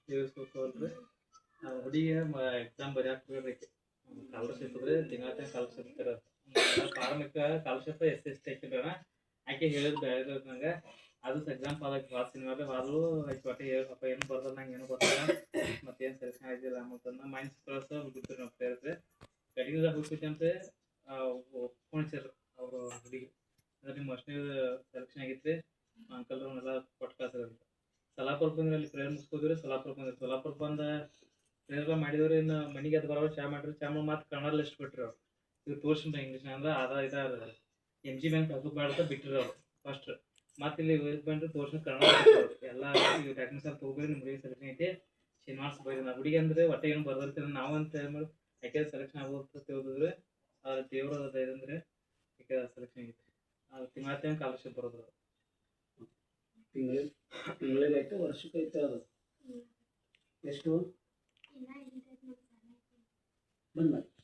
ತಿಳಿಸ್ಬೇಕಲ್ರಿ ಹುಡುಗಿ exam ಬರ್ಯಾಕ್ಬೇಕು scholarship ಇದ್ರೆ ತಿಂಗಳ ಸ್ಕಾಲರ್ಶಿಪ್ ಇರ್ತಾರೆ ಪ್ರಾರಂಭಿಕ ಸ್ಕಾಲರ್ಶಿಪ್ ಎಸ್ ಹಾಕಿದ್ರಣ ಆಕೆ ಹೇಳಿದ್ ಬೇರೆ ನಂಗೆ ಅದು ಎಕ್ಸಾಮ್ ಕ್ಲಾಸ್ ಸಿನಿಮಾಗೆ ಆದರೂ ಆಯ್ತು ಒಟ್ಟೆ ಹೇಳಪ್ಪ ಏನು ಬರ್ದಲ್ಲ ನಂಗೆ ಏನು ಗೊತ್ತಿಲ್ಲ ಮತ್ತೇನು ಸೆಲೆಕ್ಷನ್ ಆಗಿಲ್ಲ ಮತ್ತಂದ್ರೆ ಮೈನ್ಸ್ ಪ್ಲಸ್ ಬಿಡ್ತೀರಿ ನಾವು ಪ್ಲೇಯರ್ಸ್ ಕಡಿಮೆದಾಗ ಹೋಗ್ತಿದ್ದಂತೆ ಒಪ್ಕೊಂಡಿರ್ತಾರೆ ಅವರು ಹುಡುಗಿ ಅಂದ್ರೆ ನಿಮ್ಮ ಅಷ್ಟೇ ಸೆಲೆಕ್ಷನ್ ಆಗಿತ್ತು ಅಂಕಲ್ರನ್ನೆಲ್ಲ ಕೊಟ್ಟು ಕಳ್ಸಿದ್ರು ಸಲಾಪುರ ಬಂದ್ರಲ್ಲಿ ಪ್ರೇಯರ್ ಮುಗಿಸ್ಕೋದ್ರಿ ಸಲಾಪುರ ಬಂದ ಪ್ರೇಯರ್ ಮಾಡಿದವ್ರು ಇನ್ನು ಮನೆಗೆ ಅದು ಬರೋ ಚಾ ಮಾಡಿರಿ ಚಾ ಮತ್ತು ಕನ್ನಡ ಲಿಸ್ಟ್ ಬಿಟ್ರಿ ಅವ್ರು ಇದು ತೋರ್ಸಿಂದ ಇಂಗ್ಲೀಷ್ ಅಂದ್ರೆ ಇದಾರ ಎಮ್ ಜಿ ಬ್ಯಾಂಕ್ ಅದು ಮಾಡ್ತಾ ಬಿಟ್ಟಿರಿ ಅವ್ರು ಫಸ್ಟ್ ಮತ್ತೆ ಇಲ್ಲಿ ಬಂದು ತೋರ್ಸಿನ ಕನ್ನಡ ಎಲ್ಲ ಟೆಕ್ನಿಕಲ್ ತಗೋಬೇಡಿ ನಿಮ್ಮ ಹುಡುಗಿ ಸೆಲೆಕ್ಷನ್ ಐತಿ ಶ್ರೀನಿವಾಸ ಬೈದ ಹುಡುಗಿ ಅಂದ್ರೆ ಒಟ್ಟೆ ಏನು ಬರ್ದಿರ್ತೀರ ನಾವು ಅಂತ ಹೇಳಿ ಯಾಕೆ ಸೆಲೆಕ್ಷನ್ ಆಗೋದು ತಿಳಿದ್ರೆ ದೇವ್ರ ಇದಂದ್ರೆ ಯಾಕೆ ಸೆಲೆಕ್ಷನ್ ಆಗೈತಿ ಅದು ತಿಂಗಳ ಸ್ಕಾಲರ್ಶಿಪ್ ಬರೋದು ತಿಂಗಳಿಗೈತೆ ವರ್ಷಕ್ಕೈತೆ ಅದು ಎಷ್ಟು ಬಂದ್ ಮಾಡಿ